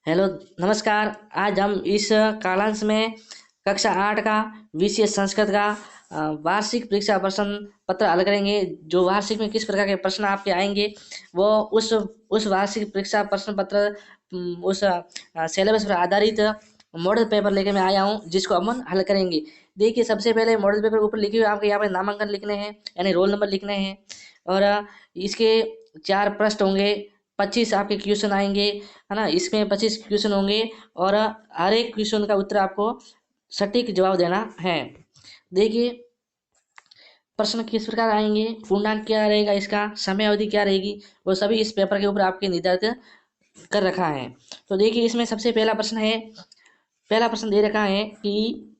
Hello, नमस्कार। आज हम इस कालांश में कक्षा 8 का विषय संस्कृत का वार्षिक परीक्षा प्रश्न पत्र हल करेंगे। जो वार्षिक में किस प्रकार के प्रश्न आपके आएंगे वो उस वार्षिक परीक्षा प्रश्न पत्र उस सिलेबस पर आधारित मॉडल पेपर लेके मैं आया हूँ, जिसको अपन हल करेंगे। देखिए, सबसे पहले मॉडल पेपर ऊपर लिखे हुए आपके यहाँ पे नामांकन लिखने हैं, यानी रोल नंबर लिखने हैं। और इसके 4 पृष्ठ होंगे, 25 आपके क्वेश्चन आएंगे, है ना। इसमें 25 क्वेश्चन होंगे और हर एक क्वेश्चन का उत्तर आपको सटीक जवाब देना है। देखिए, प्रश्न किस प्रकार आएंगे, पूर्णांक क्या रहेगा, इसका समय अवधि क्या रहेगी, वो सभी इस पेपर के ऊपर आपके निर्धारित कर रखा है। तो देखिए, इसमें सबसे पहला प्रश्न दे रखा है कि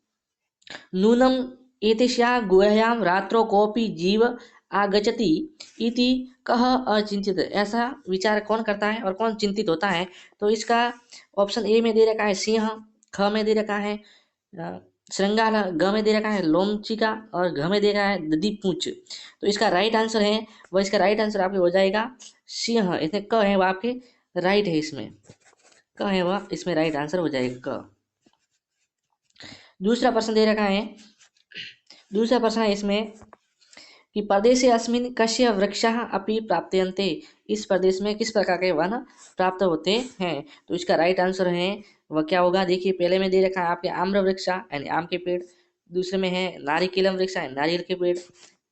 नूनम एतस्याः गुहायां रात्रौ कोऽपि जीव आगच्छति इति कः अचिंतित। ऐसा विचार कौन करता है और कौन चिंतित होता है। तो इसका ऑप्शन ए में दे रखा है सिंह, ख में दे रखा है श्रृंगार, ग में दे रखा है लोमचिका और घ में दे रखा है दधीपूंछ। तो इसका राइट आंसर है इसका राइट आंसर आपके हो जाएगा सिंह। इसमें क है वह आपके राइट है, इसमें क है वह इसमें राइट आंसर हो जाएगा क। दूसरा प्रश्न दे रखा है इसमें कि प्रदेशे अस्मिन् कस्य वृक्षाः अपि प्राप्यन्ते। इस प्रदेश में किस प्रकार के वन प्राप्त होते हैं। तो इसका राइट आंसर है वह क्या होगा। देखिए, पहले में दे रखा है आपके आम्र वृक्षा यानी आम के पेड़, दूसरे में है नारिकेलम वृक्षा यानी नारियल के पेड़,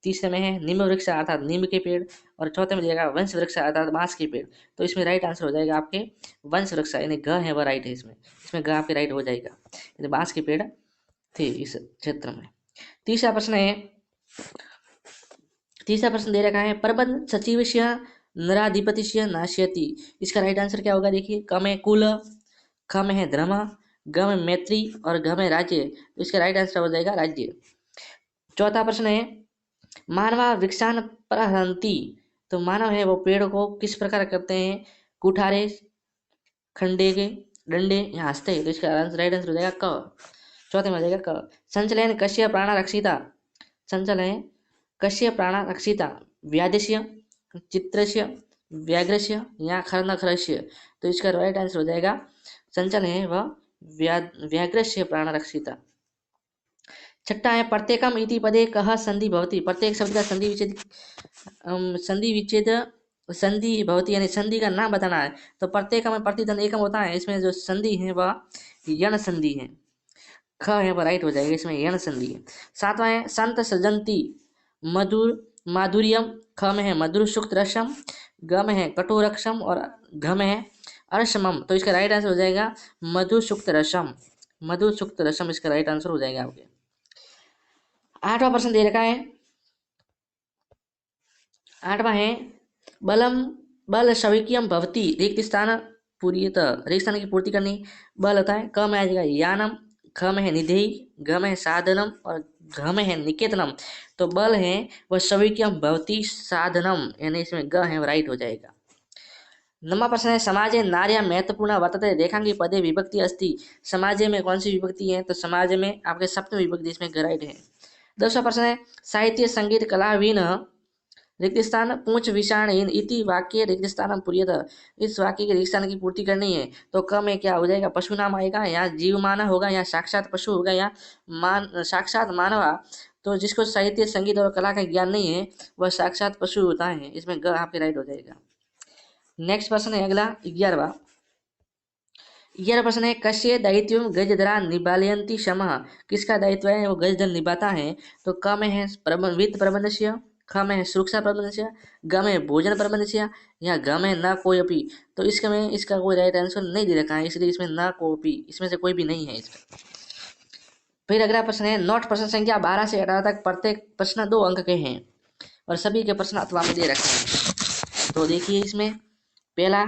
तीसरे में है नीम वृक्षा अर्थात नीम के पेड़, और चौथे में देगा वंश वृक्षा अर्थात बांस के पेड़। तो इसमें राइट आंसर हो जाएगा आपके वंश वृक्षा, यानी ग है वह राइट है। इसमें ग आपके राइट हो जाएगा, यानी बांस के पेड़ थे इस क्षेत्र में। तीसरा प्रश्न दे रखा है प्रबंध सचिवस्य नराधिपतिस्य नाश्यति। इसका राइट आंसर क्या होगा। देखिए, क में कुल, ख में है धर्म, ग में मैत्री और घ में राज्य। तो इसका राइट आंसर हो जाएगा राज्य। चौथा प्रश्न है मानवा वृक्षान प्रहरन्ति। तो मानव है वो पेड़ को किस प्रकार करते हैं, कुठारे, खंडे के, डंडे या हंसते। तो इसका राइट आंसर हो जाएगा क। चौथे में हो जाएगा क। संचलन कस्य प्राणा रक्षिता। संचलन कस्य प्राणा रक्षिता, व्याधस्य, चित्रस्य, व्याघ्रस्य या खरनखरस्य। तो इसका राइट आंसर हो जाएगा संचल है वह व्याघ्रस्य प्राणा रक्षिता। छठा है प्रत्येकम इति पदे कह संधि भवति। प्रत्येक शब्द का संधि भवति यानी संधि का नाम बताना है। तो प्रत्येक में प्रतिधन एकम होता है, इसमें जो संधि है वह यण संधि है। ख है वह राइट हो जाएगा, इसमें यण संधि है। सातवां है संत सजंती माधुर्यम। ख में है मधुर सुक्त रसम, ग में है कटोरक्षम और घ में है अरसमम। तो इसका राइट आंसर हो जाएगा मधुर सुक्त रसम इसका राइट आंसर हो जाएगा आपके। आठवां प्रश्न दे रखा है, आठवां है बल शविक्यम भवती। रिक्त स्थान की पूर्ति करनी बल होता है। क में आ जाएगा यानम, ख में है निधेय, घ में है साधनम और घ में है निकेतनम। तो बल है वह शविक्यम भवती साधनम, यानी इसमें ग है वह राइट हो जाएगा। नंबर प्रश्न है समाजे नार्या महत्वपूर्ण वर्तते रेखांकी पदे विभक्ति अस्ति। समाजे में कौन सी विभक्ति है। तो समाज में आपके सप्तमी विभक्ति इसमें राइट है। 10वां प्रश्न है साहित्य संगीत कलाविन रिक्त स्थान पूछ विषाणहीन इति वाक्य रिक्त स्थान पूर्यत। इस वाक्य के रिक्त स्थान की पूर्ति करनी है। तो क में क्या हो जाएगा, पशु नाम आएगा या जीव मानव होगा या साक्षात पशु होगा या साक्षात मानव। तो जिसको साहित्य संगीत और कला का ज्ञान नहीं है वह साक्षात पशु होता है, इसमें ग आपके राइट हो जाएगा। नेक्स्ट प्रश्न है अगला 11वां प्रश्न है कस्य दायित्व गजधरा निबालयन्ति शमः। किसका दायित्व है वो गजधर निभाता है। तो क में है वित्त प्रबंधस्य, ख में है सुरक्षा प्रबंधस्य, ग में है भोजन प्रबंधस्य या घ में न कोयपि। तो इसका कोई राइट आंसर नहीं दे रखा है, इसलिए इसमें न कोपी इसमें से कोई भी नहीं है इसका। फिर अगला प्रश्न है नोट प्रश्न संख्या 12 से 18 तक प्रत्येक प्रश्न 2 अंक के हैं और सभी के प्रश्न अथवा में दे रखे हैं। तो देखिए, इसमें पहला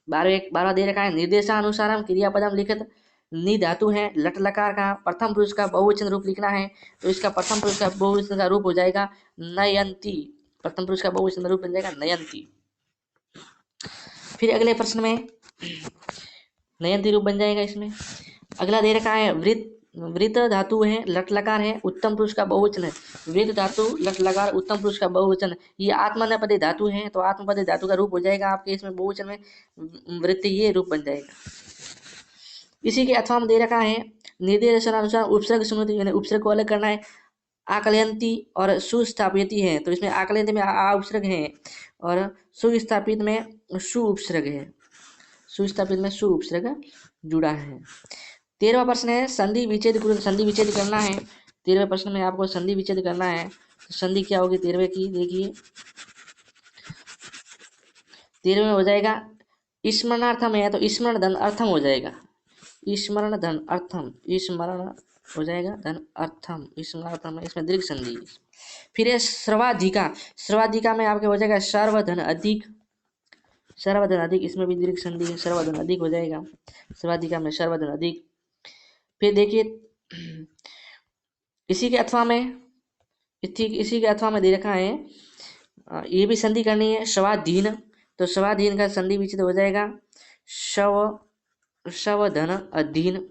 12 दे रखा है निर्देशानुसारम क्रियापदम लिखित। नि धातु है लट लकार का प्रथम पुरुष का बहुवचन रूप लिखना है। तो इसका प्रथम पुरुष का बहुवचन का रूप हो जाएगा नयंती। प्रथम पुरुष का बहुवचन रूप बन जाएगा नयंती। फिर अगले प्रश्न में नयंती रूप बन जाएगा। इसमें अगला दे रखा है वृत धातु है लट लकार है उत्तम पुरुष का बहुवचन है। वृत धातु लट लकार उत्तम पुरुष का बहुवचन, ये आत्मनेपदी धातु है। तो आत्मनेपदी धातु का रूप हो जाएगा आपके इसमें बहुवचन में वृत्त, ये रूप बन जाएगा। इसी के अथवा में दे रखा है निर्देशानुसार उपसर्ग सुनोती, यानी उपसर्ग को अलग करना है। आकलयंती और सुस्थापित है, तो इसमें आकलयंती में आ उपसर्ग है और सुस्थापित में सु उपसर्ग है, सुस्थापित में सु उपसर्ग जुड़ा है। 13वां प्रश्न है संधि विच्छेद, संधि विच्छेद करना है। 13वें प्रश्न में आपको संधि विच्छेद करना है, तो संधि क्या होगी 13वें की, देखिए 13वें में हो जाएगा स्मरणार्थम है, तो स्मरण धन अर्थम हो जाएगा, स्मरण धन अर्थम, स्मरण हो जाएगा धन अर्थम, स्मरणार्थम है, इसमें दीर्घ संधि। फिर है सर्वाधिका, सर्वाधिका में आपके हो जाएगा सर्वधन अधिक, सर्वधन अधिक, इसमें भी दीर्घ संधि है, सर्वधन अधिक हो जाएगा, सर्वाधिका में सर्वधन अधिक। फिर देखिए इसी के अथवा में, इसी के अथवा में दे रखा है ये भी संधि करनी है स्वाधीन, तो स्वाधीन का संधि विच्छेद हो जाएगा स्वधन अधीन,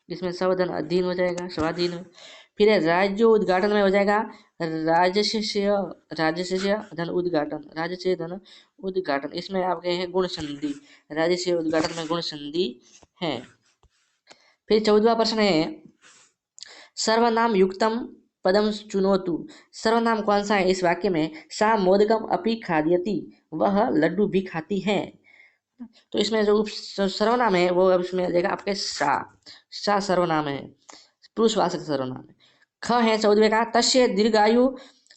इसमें स्वधन अधीन हो जाएगा स्वाधीन। फिर है राज्य उद्घाटन में हो जाएगा राजस्य, राजस्य धन उद्घाटन, राजस्य धन उद्घाटन, इसमें आपके हैं गुण संधि, राजस्य उद्घाटन में गुण संधि है। फिर 14वां प्रश्न है सर्वनाम युक्तम पदम चुनोतु, सर्वनाम कौन सा है इस वाक्य में, सा मोदकम अपि खाद्यति, वह लड्डू भी खाती है। तो इसमें जो सर्वनाम है वो अब इसमें आ जाएगा आपके सा सर्वनाम है, पुरुषवाचक सर्वनाम है। ख है 14वें का तस्य दीर्घायु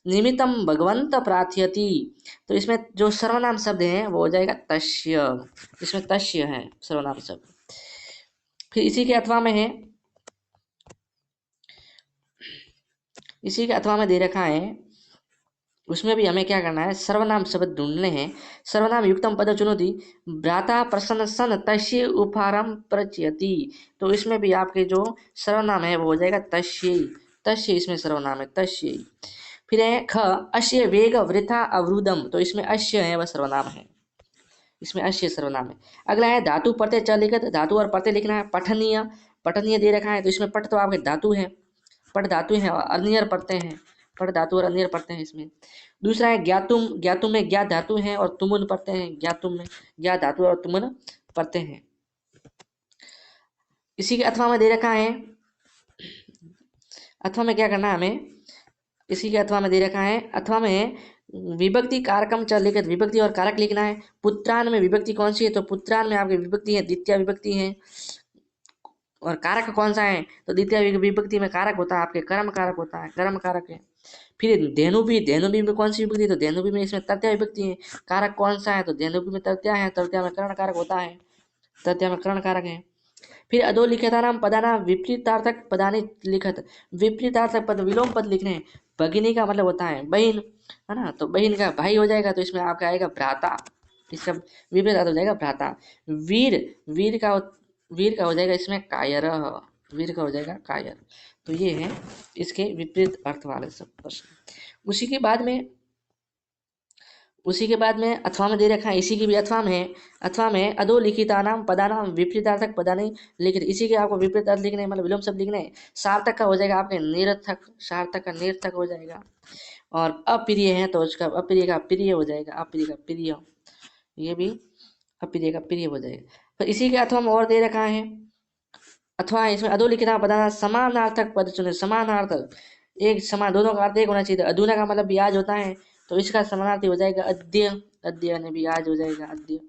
निमित्तम भगवंत प्रार्थयति, तो इसमें जो सर्वनाम शब्द है वो हो जाएगा तस्य, इसमें तस्य है सर्वनाम शब्द। फिर इसी के अथवा में है, इसी के अथवा में दे रखा है, उसमें भी हमें क्या करना है सर्वनाम शब्द ढूंढने हैं। सर्वनाम युक्तम पद चुनौती भ्राता प्रसन्न सन तस्य उपहारम प्रचयति, तो इसमें भी आपके जो सर्वनाम है वो हो जाएगा तस्य, तस्य इसमें सर्वनाम है तस्य। फिर है ख अश्य वेग वृथा अवरुदम, तो इसमें अश्य है वह सर्वनाम है, इसमें अश्य सर्वनाम है। अगला है धातु प्रत्यय च लिखित, धातु और प्रत्यय लिखना है। पठनीय, पठनीय दे रखा है, तो इसमें पठ तो आपके धातु है, पठ धातु है और अन्य पढ़ते हैं, पठ धातु और अन्य पढ़ते हैं इसमें। दूसरा है ज्ञातुम, ज्ञातुम में ज्ञात धातु है और तुमुन पढ़ते हैं, ज्ञातुम में ज्ञात धातु और तुमुन पढ़ते हैं। इसी के अथवा में दे रखा है, अथवा में क्या करना है हमें, इसी के अथवा में दे रखा है, अथवा में विभक्ति कारकम च लिखित, विभक्ति और कारक लिखना है। पुत्रान में विभक्ति कौन सी है, तो पुत्रान में आपकी विभक्ति है द्वितीय विभक्ति है, और कारक कौन सा है, तो द्वितीय विभक्ति में कारक होता है आपके कर्म कारक होता है, कर्म कारक है। फिर धेनुभी, धेनुभी में कौन सी विभक्ति, तो धेनुभी में इसमें तृतीय विभक्ति है, कारक कौन सा है, तो धेनुभी में तृतीय है, तृतीय में कर्ण कारक होता है, तृतीय में कर्ण कारक है। फिर अधोलिखितानाम पदानाम विपरीतार्थक पदानी लिखत, विपरीतार्थक पद विलोम पद लिखने हैं। भगिनी का मतलब होता है बहन, है ना, तो बहन का भाई हो जाएगा, तो इसमें आपका आएगा भ्राता, इसका विपरीत अर्थ हो जाएगा भ्राता। वीर, वीर का हो जाएगा इसमें कायर, वीर का हो जाएगा कायर। तो ये है इसके विपरीत अर्थ वाले सब प्रश्न। उसी के बाद में अथवा में दे रखा है, इसी की भी अथवा में है, अथवा में अधोलिखितानाम पदानाम विपरीतार्थक पदानी लिखित, इसी के आपको विपरीत अर्थ लिखने मतलब विलोम शब्द लिखने। सार्थक का हो जाएगा आपके निरर्थक, सार्थक का निरर्थक हो जाएगा। और अप्रिय है तो उसका अप्रिय का प्रिय हो जाएगा, अप्रिय का प्रिय, ये भी अप्रिय का प्रिय हो जाएगा। तो इसी के अथवा में और दे रखा है, अथवा इसमें अधोलिखित पदाना समानार्थक पद चुने, समानार्थक एक समान, दोनों का अर्थ एक होना चाहिए। अधूना का मतलब भी आज होता है, तो इसका समानार्थी हो जाएगा अद्य, अद्य ने भी आज हो जाएगा अद्य।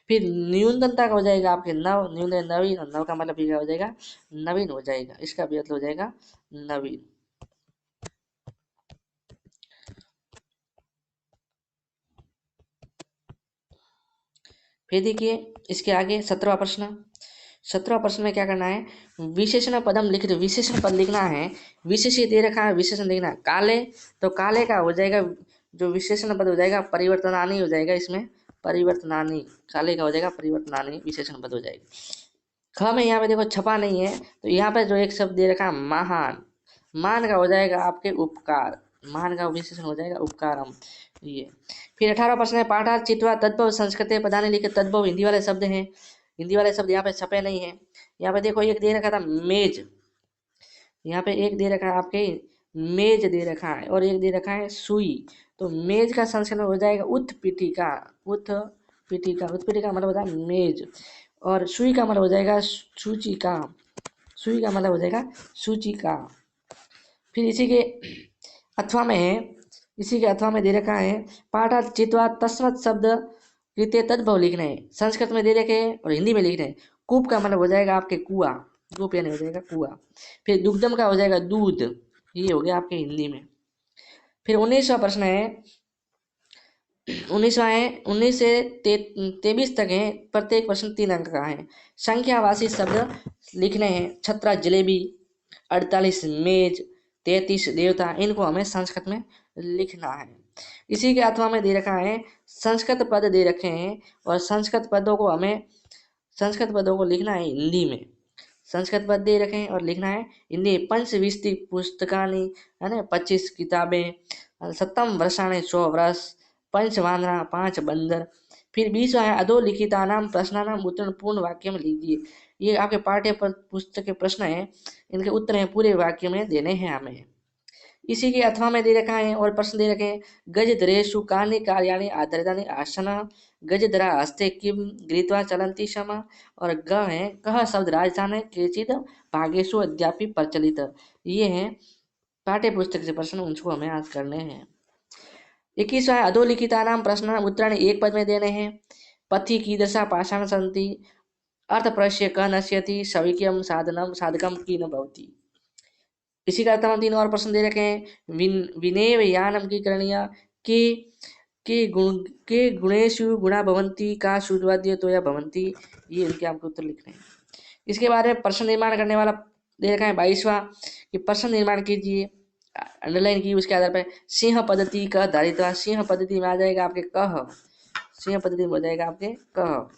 फिर न्यूनतमता का हो जाएगा आपके नव, न्यूनतम नवीन, और नव का मतलब भी क्या हो जाएगा नवीन हो जाएगा, इसका भी मतलब हो जाएगा नवीन। फिर देखिए इसके आगे 17वां प्रश्न, 17वां प्रश्न में क्या करना है, विशेषण पदम लिख रहे, विशेषण पद लिखना है, विशेष दे रखा है, विशेषण लिखना है। काले, तो काले का हो जाएगा जो विशेषण पद हो जाएगा परिवर्तनानी हो जाएगा, इसमें परिवर्तनानी, काले का हो जाएगा परिवर्तनानी, विशेषण पद हो जाएगा। ख में यहाँ पे देखो छपा नहीं है, तो यहाँ पे जो एक शब्द दे रखा है महान, मान का हो जाएगा आपके उपकार, मान का विशेषण हो जाएगा उपकारम, ये। फिर 18वां प्रश्न है पाठार्थ चित्वा तद्भव संस्कृत पदाने लिखे, तद्भव हिंदी वाले शब्द हैं, हिंदी वाले शब्द यहाँ पे छपे नहीं है। यहाँ पे देखो एक दे रखा था मेज, यहाँ पे एक दे रखा है आपके मेज दे रखा है, और एक दे रखा है सुई, तो मेज का संस्करण हो जाएगा उत्पीठिका, उत्पीठिका, उत्पीठिका मतलब होता है मेज, और सुई का मतलब हो जाएगा सूचिका, सुई का मतलब हो जाएगा सूचिका। फिर इसी के अथवा में है, इसी के अथवा में दे रखा है पाठा चित्वा तस्मत् शब्द कृत्य तद्भव लिखना है, संस्कृत में दे रखे हैं और हिंदी में लिखना है। कूप का मतलब हो जाएगा आपके कुआ, कूप यानी हो जाएगा कुआ। फिर दुग्धम का हो जाएगा दूध, ये हो गया आपके हिंदी में। फिर 19वां प्रश्न है, 19वां है 19 से 23 तक है, प्रत्येक प्रश्न 3 अंक का है। संख्यावाची शब्द लिखने हैं, 17 जलेबी, 48 मेज, 33 देवता, इनको हमें संस्कृत में लिखना है। इसी के अथवा में दे रखा है संस्कृत पद दे रखे हैं और संस्कृत पदों को हमें, संस्कृत पदों को लिखना है हिंदी में। संस्कृत पद दे रखे हैं और लिखना है हिंदी। पंचविंशति पुस्तकानि है ना, 25 किताबें, सप्तम वर्षाणि 100 वर्ष, पंचवानरा 5 बंदर। फिर 20वां है अधोलिखितानाम प्रश्नानाम उत्तर पूर्ण वाक्य में लीजिए। ये आपके पाठ्य पुस्तक के प्रश्न हैं, इनके उत्तर हैं पूरे वाक्य में देने हैं हमें। इसी के अथवा में दे रखा है और प्रश्न दे रखे हैं गजधरेषु कानि कार्याणि आधारितानि आसन, गजधरा हस्ते किम गृहीत्वा चलन्ति शम, और ग है कह शब्द राजस्थान केचित भागेशु अद्यापि प्रचलित। ये हैं पाठ्य पुस्तक से प्रश्न, उनको हमें आज करने हैं। 21वां अधोलिखितानाम प्रश्नानाम उत्तराणि एक पद में देने हैं। पथि कीदृशा पाषाण सन्ति, अर्थ प्रश्य क नश्यति, सविक्यम साधनम साधकम की न भवति। इसी का तमाम 3 और प्रश्न दे रखे हैं। विनेव यानम की करणीय के गुणेशु गुणा भवंती का शुद्धवाद्य तो या भवंती, ये इनके आपको उत्तर लिखने हैं। इसके बारे में प्रश्न निर्माण करने वाला दे रखा है 22वां कि प्रश्न निर्माण कीजिए, अंडरलाइन की, उसके आधार पर सिंह पद्धति का धारित्वा, सिंह पद्धति में आ जाएगा आपके कह, सिंह पद्धति में हो जाएगा आपके कह।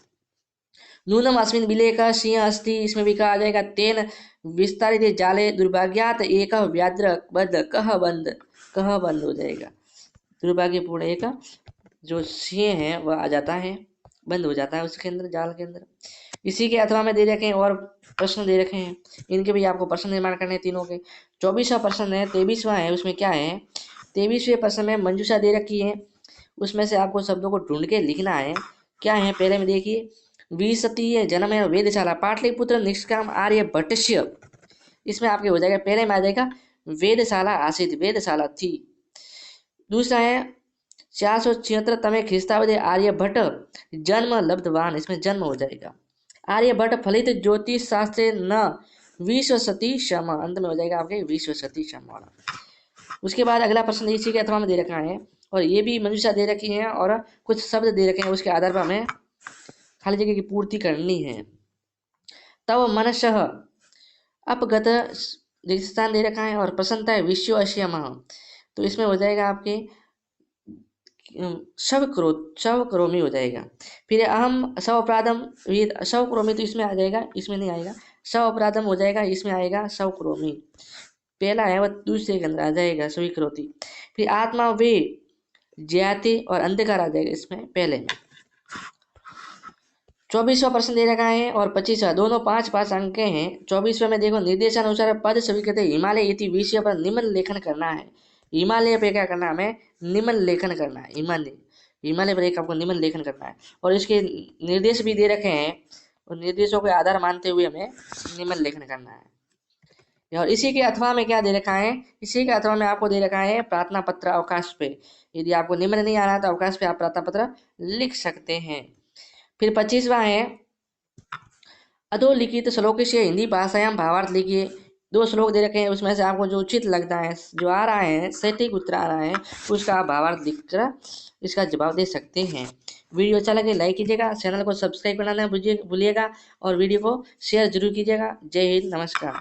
नूनम अस्मिन बिले का सिंह अस्ति, इसमें भी कहा जाएगा तेन विस्तारित जाले दुर्भाग्यात एक व्याद्र बद्ध, कह बंद हो जाएगा, दुर्भाग्यपूर्ण एक जो सिंह है वह आ जाता है, बंद हो जाता है उसके अंदर, जाल के अंदर। इसी के अथवा में दे रखे हैं और प्रश्न दे रखे हैं, इनके भी आपको प्रश्न निर्माण करने हैं तीनों के। 24वां प्रश्न है, 23वां है, उसमें क्या है 23वें प्रश्न में मंजूषा दे रखी है, उसमें से आपको शब्दों को ढूंढ के लिखना है। क्या है पहले में देखिए, विसतीय जन्म है वेदशाला पाटलिपुत्र निष्काम आर्य भट्टस्य, इसमें आपके हो जाएगा पहले में आ जाएगा वेदशाला आसित, वेदशाला थी। दूसरा है 476 ख्रीस्ताब्दे आर्यभट्ट जन्म लब्धवान, इसमें जन्म हो जाएगा। आर्यभट्ट फलित ज्योतिष शास्त्र न विश्वसती शम, अंत में हो जाएगा आपके विश्वसती शम वाला। उसके बाद अगला प्रश्न इसी के अथवा में दे रखा है और ये भी मंजूषा दे रखी है और कुछ शब्द दे रखे हैं, उसके आधार पर हमें खाली जगह की पूर्ति करनी है। तब मनशः अपगत स्थान दे रखा है और प्रसन्नता है विश्व अश्यम, तो इसमें हो जाएगा आपके शव करोमी हो जाएगा। फिर अहम शव अपराधम, शव करोमी तो इसमें आ जाएगा, इसमें नहीं आएगा, शव अपराधम हो जाएगा, इसमें आएगा शव करोमी, पहला है वह दूसरे के अंदर आ जाएगा सभी करोती। फिर आत्मा वे ज्याति और अंधकार आ जाएगा इसमें पहले में। 24वां प्रश्न दे रखा है और 25वां, दोनों 5-5 अंक के हैं। 24वें में देखो निर्देशानुसार पद सभी कहते हैं हिमालय इति विषय पर निम्न लेखन करना है। हिमालय पे क्या करना है हमें, निम्न लेखन करना है, हिमालय पर एक आपको निम्न लेखन करना है और इसके निर्देश भी दे रखे हैं और निर्देशों के आधार मानते हुए हमें निम्न लेखन करना है। और इसी के अथवा में क्या दे रखा है, इसी के अथवा में आपको दे रखा है प्रार्थना पत्र अवकाश पे, यदि आपको निम्न नहीं आ रहा तो अवकाश पे आप प्रार्थना पत्र लिख सकते हैं। फिर 25वां है अधोलिखित श्लोक से हिंदी भाषायाम भावार्थ लिखिए। 2 श्लोक दे रखे हैं, उसमें से आपको जो उचित लगता है, जो आ रहा है सटीक उत्तर आ रहा है, उसका आप भावार्थ लिखकर इसका जवाब दे सकते हैं। वीडियो अच्छा लगे लाइक कीजिएगा, चैनल को सब्सक्राइब करना ना भूलिएगा और वीडियो को शेयर जरूर कीजिएगा। जय हिंद, नमस्कार।